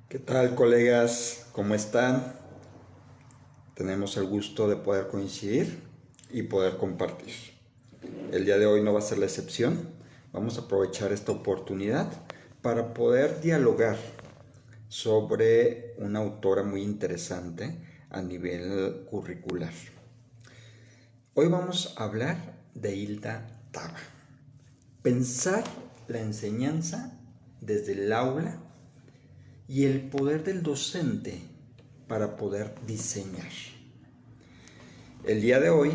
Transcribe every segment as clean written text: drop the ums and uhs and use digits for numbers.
¿Qué tal, colegas? ¿Cómo están? Tenemos el gusto de poder coincidir y poder compartir. El día de hoy no va a ser la excepción. Vamos a aprovechar esta oportunidad para poder dialogar sobre una autora muy interesante a nivel curricular. Hoy vamos a hablar de Hilda Taba. Pensar la enseñanza desde el aula y el poder del docente para poder diseñar. El día de hoy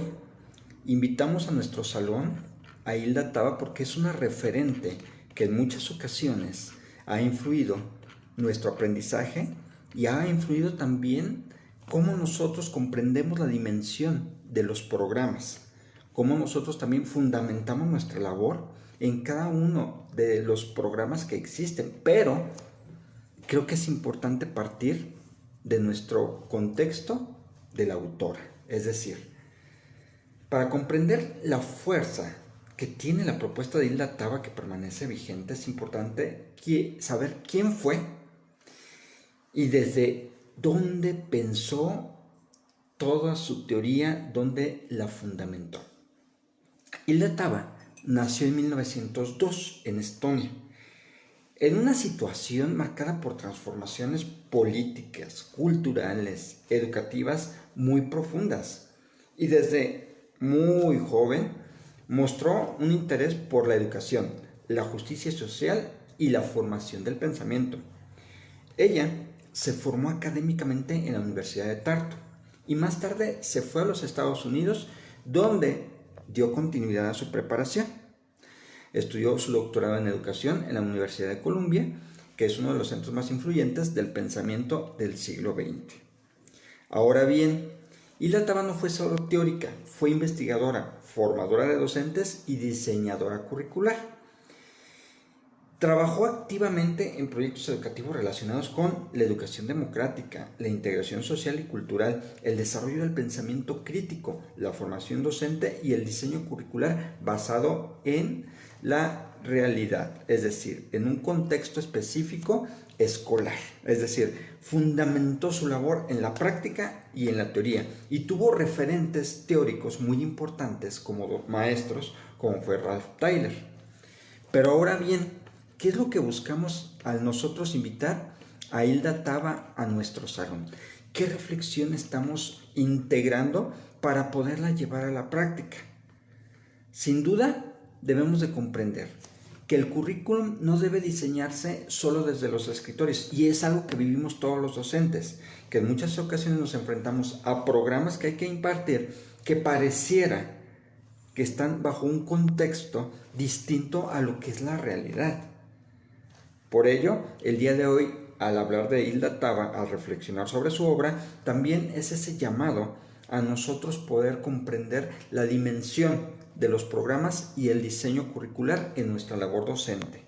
invitamos a nuestro salón a Hilda Taba porque es una referente que en muchas ocasiones ha influido nuestro aprendizaje y ha influido también cómo nosotros comprendemos la dimensión de los programas, cómo nosotros también fundamentamos nuestra labor en cada uno de los programas que existen, pero creo que es importante partir de nuestro contexto de la autora. Es decir, para comprender la fuerza que tiene la propuesta de Hilda Taba, que permanece vigente, es importante saber quién fue y desde dónde pensó toda su teoría, dónde la fundamentó. Hilda Taba nació en 1902 en Estonia, en una situación marcada por transformaciones políticas, culturales, educativas muy profundas. Y desde muy joven mostró un interés por la educación, la justicia social y la formación del pensamiento. Ella se formó académicamente en la Universidad de Tartu y más tarde se fue a los Estados Unidos, donde dio continuidad a su preparación. Estudió su doctorado en educación en la Universidad de Columbia, que es uno de los centros más influyentes del pensamiento del siglo XX. Ahora bien, Hilda Taba no fue solo teórica, fue investigadora, formadora de docentes y diseñadora curricular. Trabajó activamente en proyectos educativos relacionados con la educación democrática, la integración social y cultural, el desarrollo del pensamiento crítico, la formación docente y el diseño curricular basado en la realidad, es decir, en un contexto específico escolar. Es decir, fundamentó su labor en la práctica y en la teoría y tuvo referentes teóricos muy importantes como maestros, como fue Ralph Tyler. Pero ahora bien, ¿qué es lo que buscamos al nosotros invitar a Hilda Taba a nuestro salón? ¿Qué reflexión estamos integrando para poderla llevar a la práctica? Sin duda, debemos de comprender que el currículum no debe diseñarse solo desde los escritores, y es algo que vivimos todos los docentes, que en muchas ocasiones nos enfrentamos a programas que hay que impartir que pareciera que están bajo un contexto distinto a lo que es la realidad. Por ello, el día de hoy, al hablar de Hilda Taba, al reflexionar sobre su obra, también es ese llamado a nosotros poder comprender la dimensión de los programas y el diseño curricular en nuestra labor docente.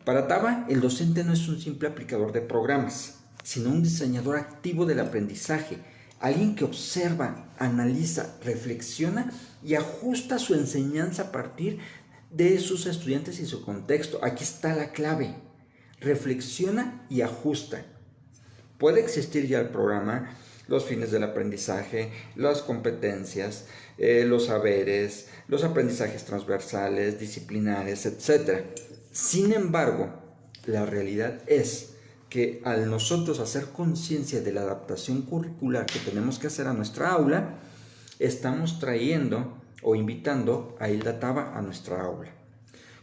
Para Taba, el docente no es un simple aplicador de programas, sino un diseñador activo del aprendizaje, alguien que observa, analiza, reflexiona y ajusta su enseñanza a partir de sus estudiantes y su contexto. Aquí está la clave: reflexiona y ajusta. Puede existir ya el programa, los fines del aprendizaje, las competencias, los saberes, los aprendizajes transversales, disciplinares, etc. Sin embargo, la realidad es que al nosotros hacer conciencia de la adaptación curricular que tenemos que hacer a nuestra aula, estamos trayendo o invitando a Hilda Taba a nuestra aula.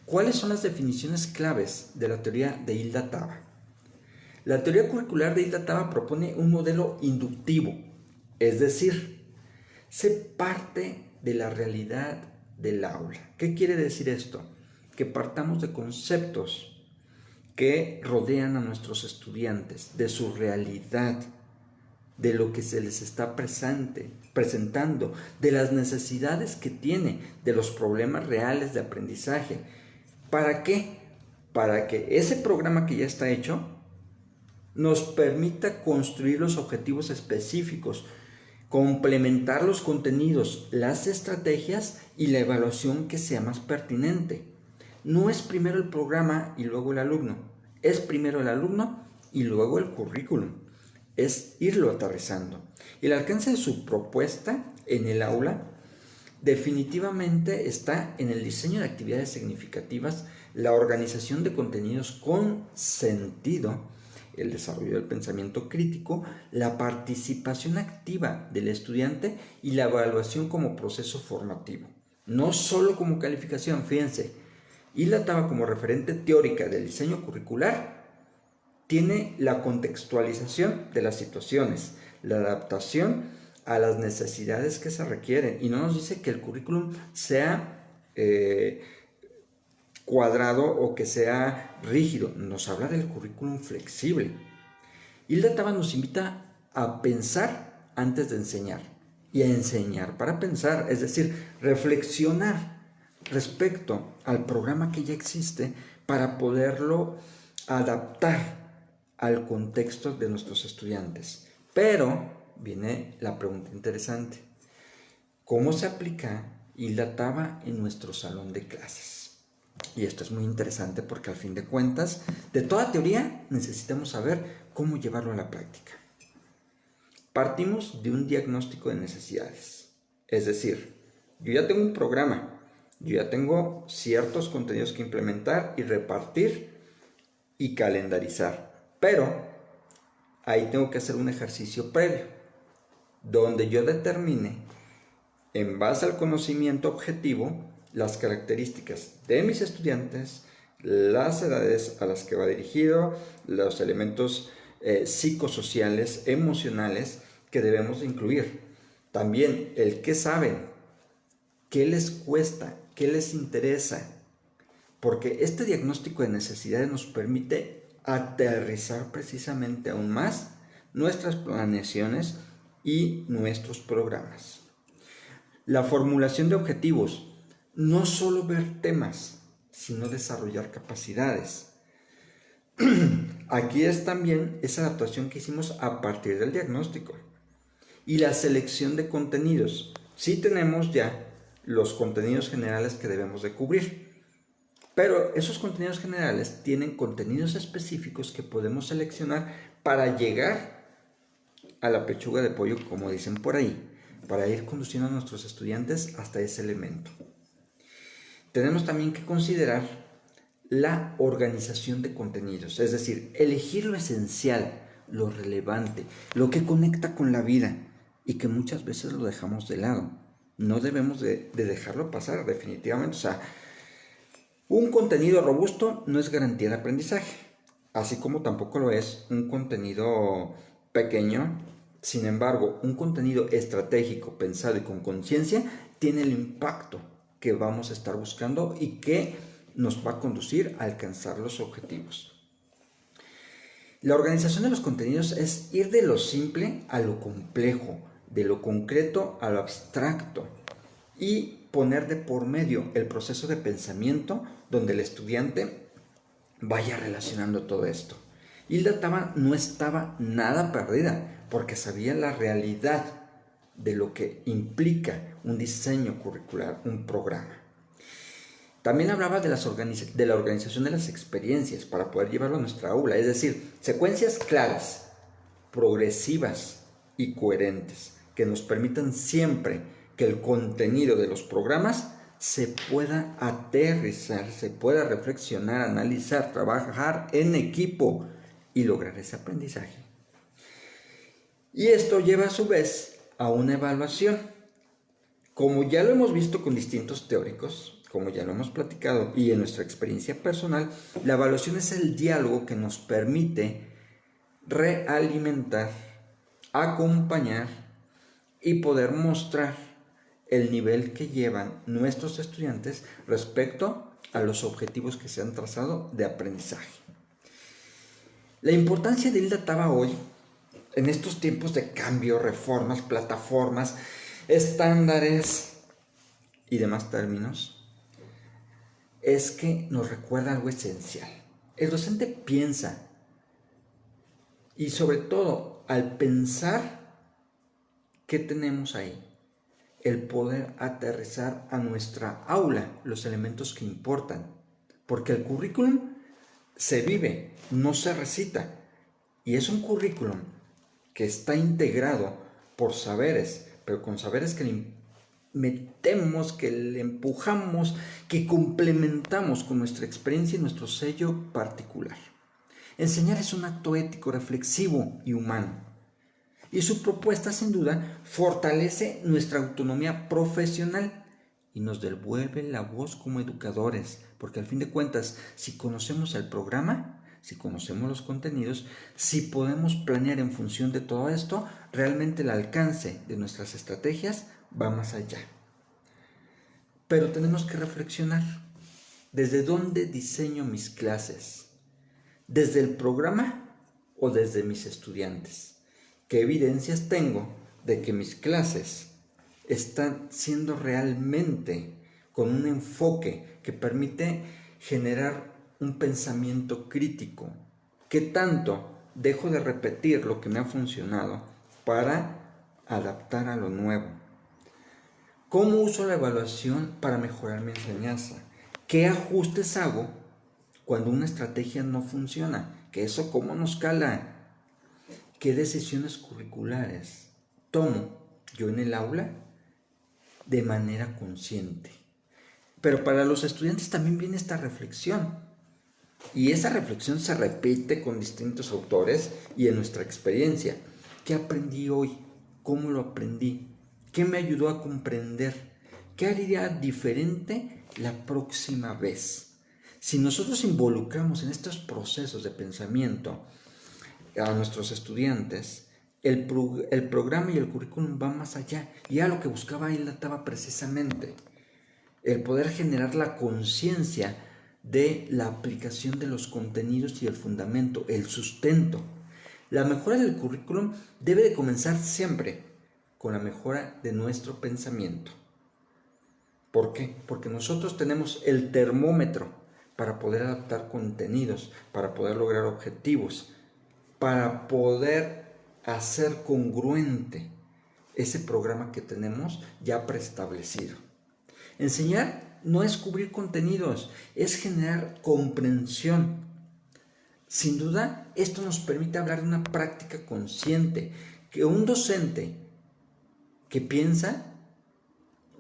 ¿Cuáles son las definiciones claves de la teoría de Hilda Taba? La teoría curricular de Hilda Taba propone un modelo inductivo, es decir, se parte de la realidad del aula. ¿Qué quiere decir esto? Que partamos de conceptos que rodean a nuestros estudiantes, de su realidad, de lo que se les está presentando, de las necesidades que tiene, de los problemas reales de aprendizaje. ¿Para qué? Para que ese programa que ya está hecho nos permita construir los objetivos específicos, complementar los contenidos, las estrategias y la evaluación que sea más pertinente. No es primero el programa y luego el alumno, es primero el alumno y luego el currículum. Es irlo aterrizando. Y el alcance de su propuesta en el aula definitivamente está en el diseño de actividades significativas, la organización de contenidos con sentido, el desarrollo del pensamiento crítico, la participación activa del estudiante y la evaluación como proceso formativo. No solo como calificación, fíjense. Hilda Taba, como referente teórica del diseño curricular, tiene la contextualización de las situaciones, la adaptación a las necesidades que se requieren, y no nos dice que el currículum sea cuadrado o que sea rígido, nos habla del currículum flexible. Hilda Taba nos invita a pensar antes de enseñar y a enseñar para pensar, es decir, reflexionar respecto al programa que ya existe para poderlo adaptar al contexto de nuestros estudiantes. Pero viene la pregunta interesante: ¿cómo se aplica Hilda Taba en nuestro salón de clases? Y esto es muy interesante porque al fin de cuentas, de toda teoría necesitamos saber cómo llevarlo a la práctica. Partimos de un diagnóstico de necesidades. Es decir, yo ya tengo un programa, yo ya tengo ciertos contenidos que implementar y repartir y calendarizar. Pero ahí tengo que hacer un ejercicio previo, donde yo determine, en base al conocimiento objetivo, las características de mis estudiantes, las edades a las que va dirigido, los elementos psicosociales, emocionales que debemos incluir. También el qué saben, qué les cuesta, qué les interesa, porque este diagnóstico de necesidades nos permite aterrizar precisamente aún más nuestras planeaciones y nuestros programas. La formulación de objetivos, no solo ver temas, sino desarrollar capacidades. Aquí es también esa adaptación que hicimos a partir del diagnóstico. Y la selección de contenidos. Sí tenemos ya los contenidos generales que debemos de cubrir, pero esos contenidos generales tienen contenidos específicos que podemos seleccionar para llegar a la pechuga de pollo, como dicen por ahí, para ir conduciendo a nuestros estudiantes hasta ese elemento. Tenemos también que considerar la organización de contenidos, es decir, elegir lo esencial, lo relevante, lo que conecta con la vida y que muchas veces lo dejamos de lado. No debemos de dejarlo pasar definitivamente. O sea, un contenido robusto no es garantía de aprendizaje, así como tampoco lo es un contenido pequeño. Sin embargo, un contenido estratégico, pensado y con conciencia, tiene el impacto que vamos a estar buscando y que nos va a conducir a alcanzar los objetivos. La organización de los contenidos es ir de lo simple a lo complejo, de lo concreto a lo abstracto, y poner de por medio el proceso de pensamiento donde el estudiante vaya relacionando todo esto. Hilda Taba no estaba nada perdida porque sabía la realidad de lo que implica un diseño curricular, un programa. También hablaba de la organización de las experiencias para poder llevarlo a nuestra aula, es decir, secuencias claras, progresivas y coherentes que nos permitan siempre que el contenido de los programas se pueda aterrizar, se pueda reflexionar, analizar, trabajar en equipo y lograr ese aprendizaje. Y esto lleva a su vez a una evaluación. Como ya lo hemos visto con distintos teóricos, como ya lo hemos platicado y en nuestra experiencia personal, la evaluación es el diálogo que nos permite realimentar, acompañar y poder mostrar el nivel que llevan nuestros estudiantes respecto a los objetivos que se han trazado de aprendizaje. La importancia de Hilda Taba hoy, en estos tiempos de cambio, reformas, plataformas, estándares y demás términos, es que nos recuerda algo esencial. El docente piensa, y sobre todo al pensar qué tenemos ahí, el poder aterrizar a nuestra aula los elementos que importan, porque el currículum se vive, no se recita. Y es un currículum que está integrado por saberes, pero con saberes que le metemos, que le empujamos, que complementamos con nuestra experiencia y nuestro sello particular. Enseñar es un acto ético, reflexivo y humano. Y su propuesta, sin duda, fortalece nuestra autonomía profesional y nos devuelve la voz como educadores, porque al fin de cuentas, si conocemos el programa, si conocemos los contenidos, si podemos planear en función de todo esto, realmente el alcance de nuestras estrategias va más allá. Pero tenemos que reflexionar. ¿Desde dónde diseño mis clases? ¿Desde el programa o desde mis estudiantes? ¿Qué evidencias tengo de que mis clases están siendo realmente con un enfoque que permite generar un pensamiento crítico? ¿Qué tanto dejo de repetir lo que me ha funcionado para adaptar a lo nuevo? ¿Cómo uso la evaluación para mejorar mi enseñanza? ¿Qué ajustes hago cuando una estrategia no funciona? ¿Que eso cómo nos cala? ¿Qué decisiones curriculares tomo yo en el aula de manera consciente? Pero para los estudiantes también viene esta reflexión. Y esa reflexión se repite con distintos autores y en nuestra experiencia. ¿Qué aprendí hoy? ¿Cómo lo aprendí? ¿Qué me ayudó a comprender? ¿Qué haría diferente la próxima vez? Si nosotros involucramos en estos procesos de pensamiento a nuestros estudiantes, el programa y el currículum van más allá. Y a lo que buscaba Hilda Taba precisamente, el poder generar la conciencia de la aplicación de los contenidos y el fundamento, el sustento. La mejora del currículum debe de comenzar siempre con la mejora de nuestro pensamiento. ¿Por qué? Porque nosotros tenemos el termómetro para poder adaptar contenidos, para poder lograr objetivos, para poder hacer congruente ese programa que tenemos ya preestablecido. Enseñar no es cubrir contenidos, es generar comprensión. Sin duda, esto nos permite hablar de una práctica consciente, que un docente que piensa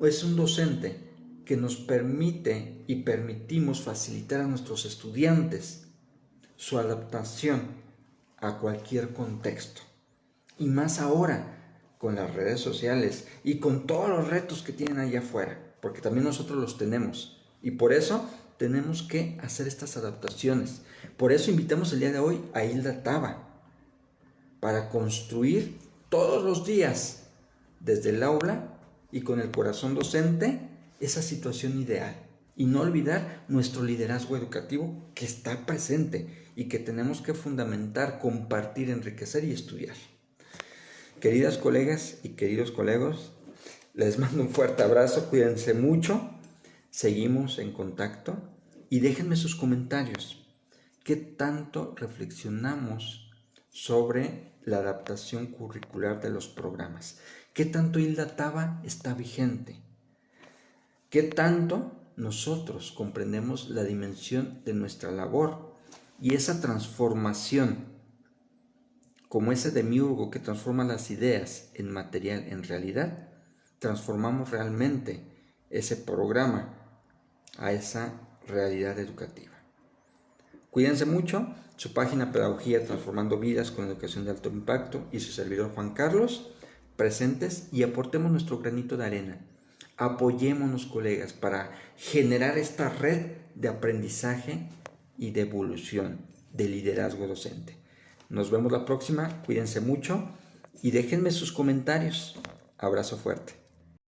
es un docente que nos permite y permitimos facilitar a nuestros estudiantes su adaptación a cualquier contexto. Y más ahora con las redes sociales y con todos los retos que tienen allá afuera, porque también nosotros los tenemos. Y por eso tenemos que hacer estas adaptaciones. Por eso invitamos el día de hoy a Hilda Taba, para construir todos los días, desde el aula y con el corazón docente, esa situación ideal. Y no olvidar nuestro liderazgo educativo que está presente y que tenemos que fundamentar, compartir, enriquecer y estudiar. Queridas colegas y queridos colegas, les mando un fuerte abrazo, cuídense mucho, seguimos en contacto y déjenme sus comentarios. ¿Qué tanto reflexionamos sobre la adaptación curricular de los programas? ¿Qué tanto Hilda Taba está vigente? ¿Qué tanto nosotros comprendemos la dimensión de nuestra labor y esa transformación, como ese demiurgo que transforma las ideas en material, en realidad? Transformamos realmente ese programa a esa realidad educativa. Cuídense mucho. Su página Pedagogía Transformando Vidas con Educación de Alto Impacto y su servidor Juan Carlos, presentes, y aportemos nuestro granito de arena. Apoyémonos, colegas, para generar esta red de aprendizaje y de evolución de liderazgo docente. Nos vemos la próxima, cuídense mucho y déjenme sus comentarios. Abrazo fuerte.